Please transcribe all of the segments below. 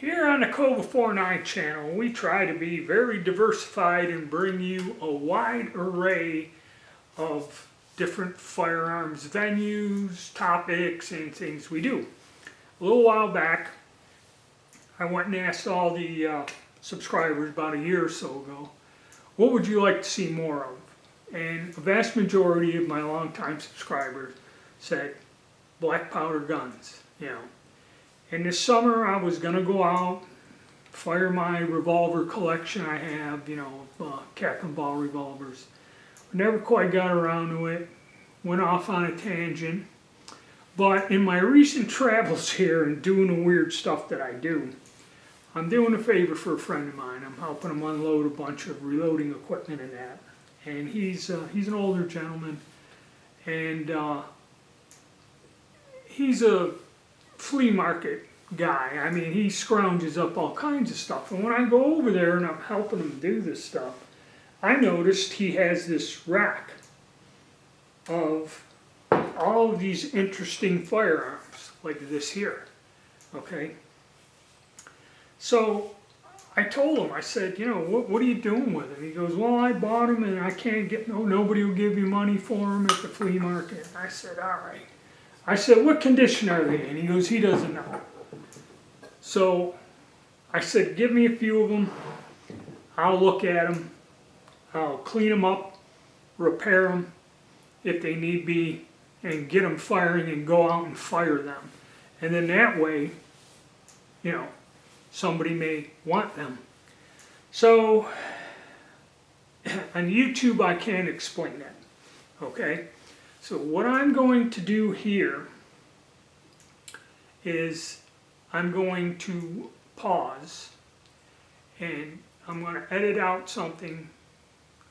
Here on the Cobra 49 channel, we try to be very diversified and bring you a wide array of different firearms venues, topics, and things we do. A little while back, I went and asked all the subscribers about a year or so ago, what would you like to see more of? And a vast majority of my longtime subscribers said black powder guns, And this summer I was going to go out, fire my revolver collection I have, cap and ball revolvers. Never quite got around to it, went off on a tangent. But in my recent travels here and doing the weird stuff that I do, I'm doing a favor for a friend of mine. I'm helping him unload a bunch of reloading equipment and that. And he's an older gentleman, and he's a flea market guy. I mean, he scrounges up all kinds of stuff. And when I go over there and I'm helping him do this stuff, I noticed he has this rack of all of these interesting firearms, like this here, okay? So I told him, I said, what are you doing with them? He goes, well, I bought them and I can't get, nobody will give you money for them at the flea market. I said, all right. I said, what condition are they in? He goes, he doesn't know. So I said, give me a few of them. I'll look at them. I'll clean them up, repair them if they need be, and get them firing and go out and fire them. And then that way, somebody may want them. So on YouTube I can't explain that, okay? So what I'm going to do here is I'm going to pause and I'm going to edit out something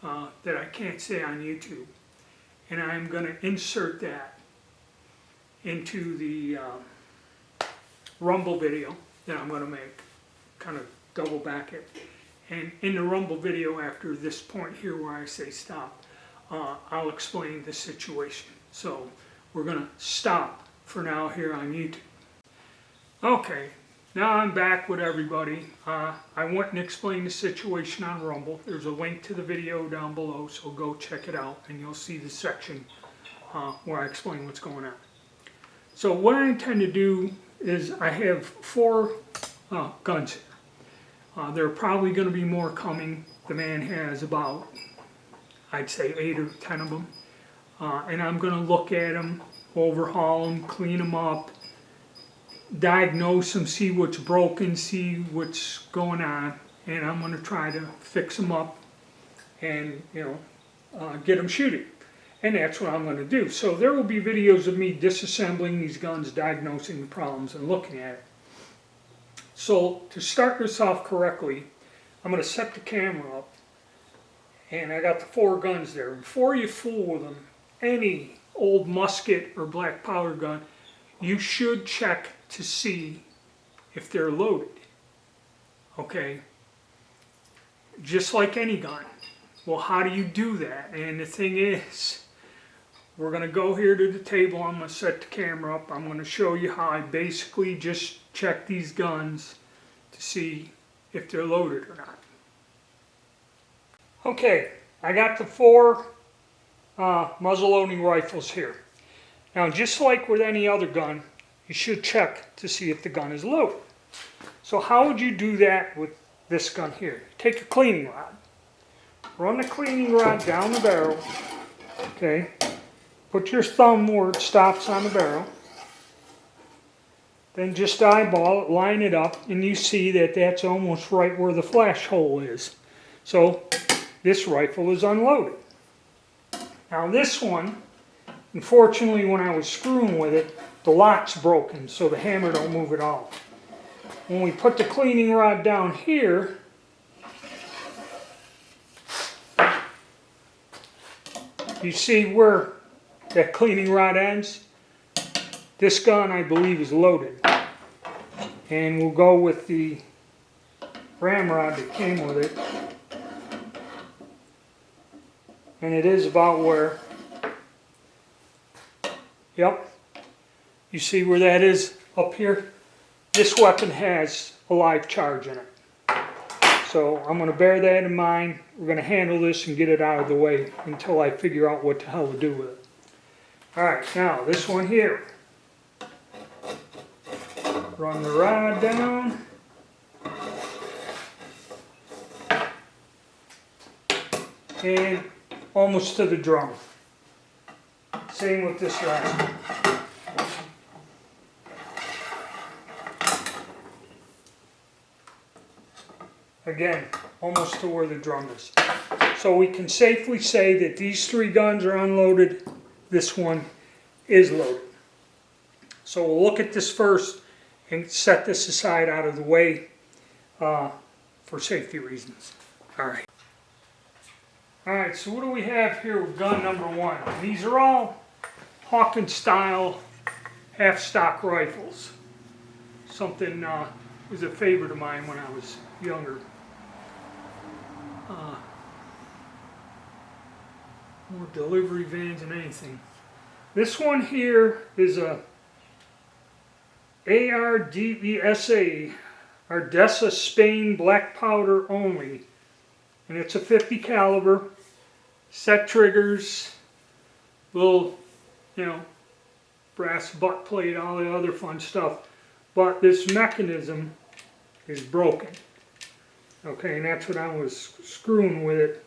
that I can't say on YouTube, and I'm going to insert that into the Rumble video that I'm going to make, kind of double back it. And in the Rumble video after this point here where I say stop, I'll explain the situation. So we're going to stop for now here on YouTube. Okay, now I'm back with everybody. I went and explained the situation on Rumble. There's a link to the video down below, so go check it out and you'll see the section where I explain what's going on. So what I intend to do is I have 4 guns here. There are probably going to be more coming. The man has about, I'd say 8 or 10 of them. And I'm going to look at them, overhaul them, clean them up, diagnose them, see what's broken, see what's going on, and I'm going to try to fix them up and, get them shooting. And that's what I'm going to do. So there will be videos of me disassembling these guns, diagnosing the problems, and looking at it. So to start this off correctly, I'm going to set the camera up, and I got the 4 guns there. Before you fool with them, any old musket or black powder gun, you should check to see if they're loaded, okay? Just like any gun. Well, how do you do that? And the thing is, we're going to go here to the table. I'm going to set the camera up. I'm going to show you how I basically just check these guns to see if they're loaded or not. Okay, I got the 4 muzzle-loading rifles here. Now, just like with any other gun, you should check to see if the gun is loaded. So how would you do that with this gun here? Take a cleaning rod. Run the cleaning rod down the barrel. Okay. Put your thumb where it stops on the barrel. Then just eyeball it, line it up, and you see that that's almost right where the flash hole is. So this rifle is unloaded. Now this one, unfortunately when I was screwing with it, the lock's broken, so the hammer don't move at all. When we put the cleaning rod down here, you see where that cleaning rod ends? This gun, I believe, is loaded. And we'll go with the ramrod that came with it. And it is about where, yep, you see where that is up here? this weapon has a live charge in it. So I'm going to bear that in mind. We're going to handle this and get it out of the way until I figure out what the hell to do with it. Alright, now this one here. Run the rod down. And almost to the drum. Same with this last one. Again, almost to where the drum is. So we can safely say that these 3 guns are unloaded. This one is loaded. So we'll look at this first and set this aside out of the way for safety reasons. Alright. Alright, so what do we have here with gun number 1? These are all Hawken style half-stock rifles. Something was a favorite of mine when I was younger. More delivery vans than anything. This one here is a ARDESA, Ardesa Spain black powder only, and it's a 50 caliber, set triggers, little, brass butt plate, all the other fun stuff, but this mechanism is broken. Okay, and that's what I was screwing with it.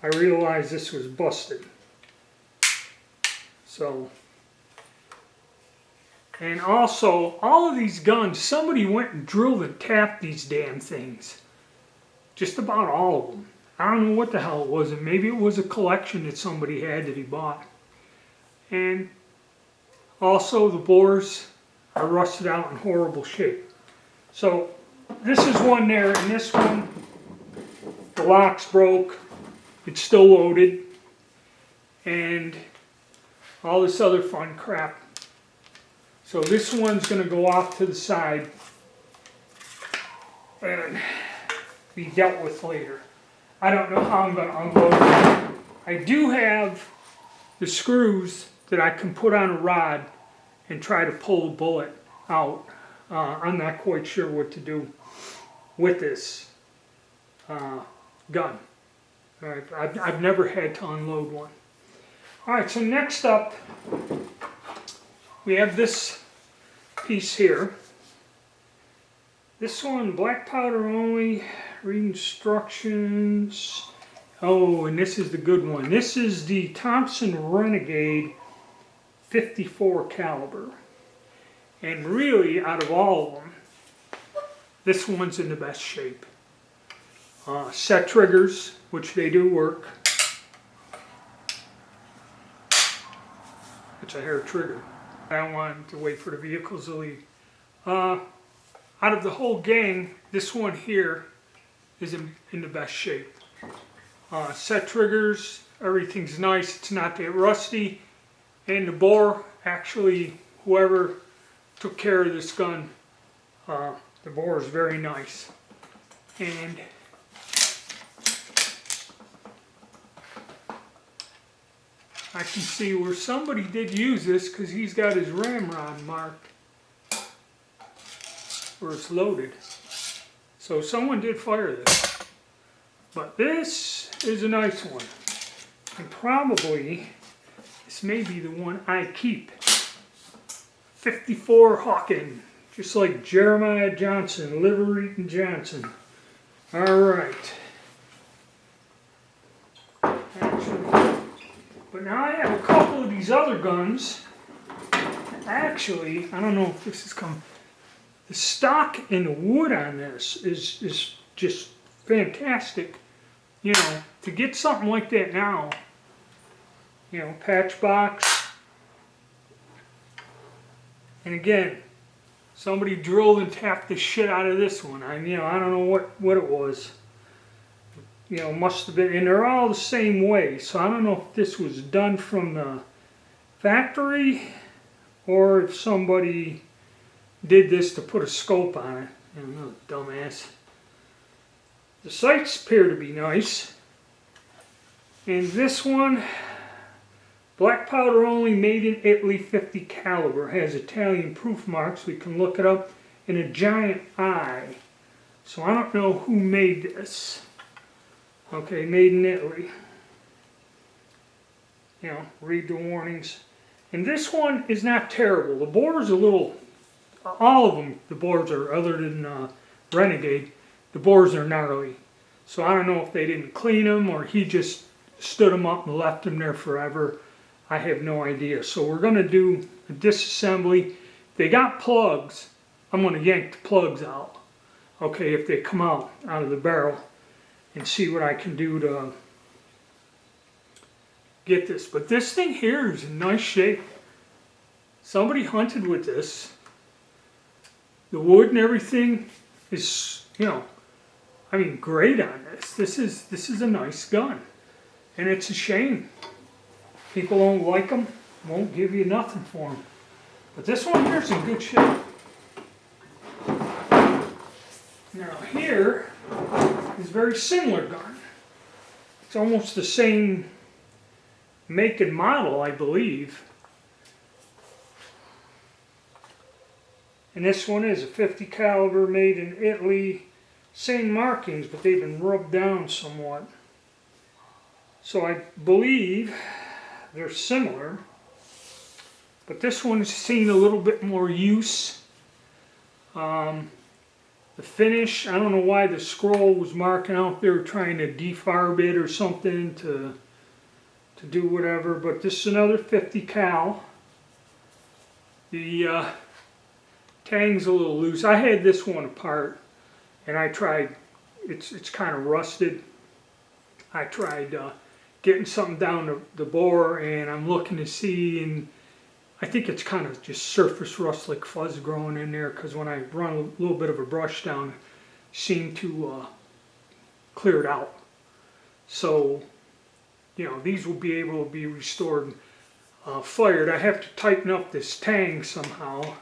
I realized this was busted. So, and also, all of these guns, somebody went and drilled and tapped these damn things. Just about all of them. I don't know what the hell it was, and maybe it was a collection that somebody had that he bought. And also the bores are rusted out in horrible shape. So, this is one there, and this one, the lock's broke. It's still loaded, and all this other fun crap. So this one's going to go off to the side and be dealt with later. I don't know how I'm going to unload it. I do have the screws that I can put on a rod and try to pull the bullet out. I'm not quite sure what to do with this gun. Alright, I've never had to unload one. Alright, so next up, we have this piece here. This one, black powder only, read instructions. Oh, and this is the good one. This is the Thompson Renegade 54 caliber. And really, out of all of them, this one's in the best shape. Set triggers, which they do work. It's a hair trigger. I don't want to wait for the vehicles to leave. Out of the whole gang, this one here is in the best shape. Set triggers, everything's nice. It's not that rusty. And the bore, actually, whoever took care of this gun, the bore is very nice. And I can see where somebody did use this because he's got his ramrod marked where it's loaded. So someone did fire this. But this is a nice one. And probably this may be the one I keep. 54 Hawken. Just like Jeremiah Johnson, Liver-Eating Johnson. Alright. But now I have a couple of these other guns. Actually, I don't know if this is coming. The stock and the wood on this is just fantastic. To get something like that now, patch box. And again, somebody drilled and tapped the shit out of this one. I don't know what it was. Must have been, and they're all the same way, so I don't know if this was done from the factory or if somebody did this to put a scope on it. I don't know, dumbass. The sights appear to be nice. And this one, black powder only, made in Italy, 50 caliber, has Italian proof marks. We can look it up. and a giant eye. So I don't know who made this. Okay, made in Italy. You know, read the warnings. And this one is not terrible. The bore's a little, all of them, the bores are, other than Renegade, the bores are gnarly. So I don't know if they didn't clean them or he just stood them up and left them there forever. I have no idea. So we're going to do a disassembly. They got plugs. I'm going to yank the plugs out. Okay, if they come out of the barrel, and see what I can do to get this. But this thing here is in nice shape. Somebody hunted with this. The wood and everything is, you know, I mean, great on this. This is a nice gun. And it's a shame people don't like them, won't give you nothing for them. But this one here is in good shape. Now here is a very similar gun. It's almost the same make and model, I believe. And this one is a 50 caliber made in Italy. Same markings, but they've been rubbed down somewhat. So I believe they're similar. But this one's seen a little bit more use. The finish, I don't know why the scroll was marking out there trying to defarb it or something to do whatever, but this is another 50 cal. The tang's a little loose. I had this one apart and I tried, it's kind of rusted. I tried getting something down the bore and I'm looking to see, and I think it's kind of just surface rust, like fuzz growing in there, because when I run a little bit of a brush down, it seemed to clear it out. So, you know, these will be able to be restored, fired. I have to tighten up this tang somehow,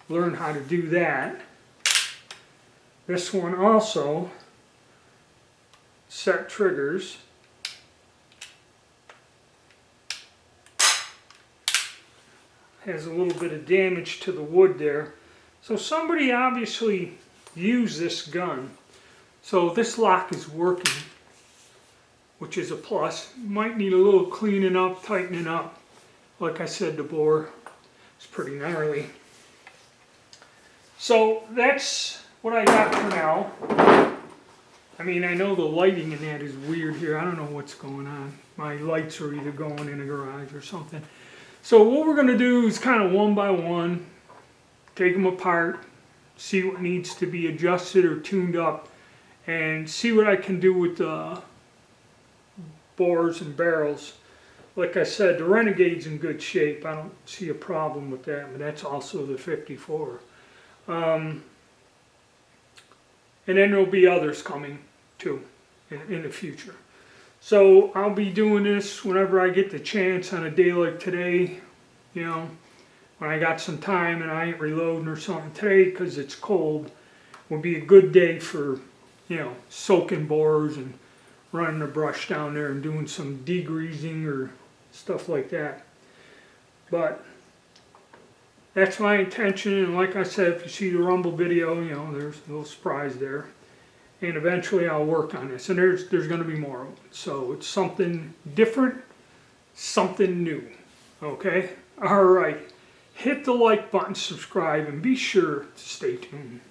learn how to do that. This one also, set triggers. Has a little bit of damage to the wood there. So somebody obviously used this gun. So this lock is working, which is a plus. Might need a little cleaning up, tightening up. Like I said, the bore is pretty gnarly. So that's what I got for now. I mean, I know the lighting in that is weird here. I don't know what's going on. My lights are either going in the garage or something. So what we're going to do is kind of one by one, take them apart, see what needs to be adjusted or tuned up, and see what I can do with the bores and barrels. Like I said, the Renegade's in good shape. I don't see a problem with that, but that's also the 54. And then there'll be others coming too in the future. So I'll be doing this whenever I get the chance on a day like today, you know, when I got some time and I ain't reloading or something. Today, because it's cold, will be a good day for, you know, soaking bores and running the brush down there and doing some degreasing or stuff like that. But that's my intention, and like I said, if you see the Rumble video, you know, there's a little surprise there. And eventually I'll work on this, and there's going to be more of it. So it's something different, something new. Okay? All right. Hit the like button, subscribe, and be sure to stay tuned.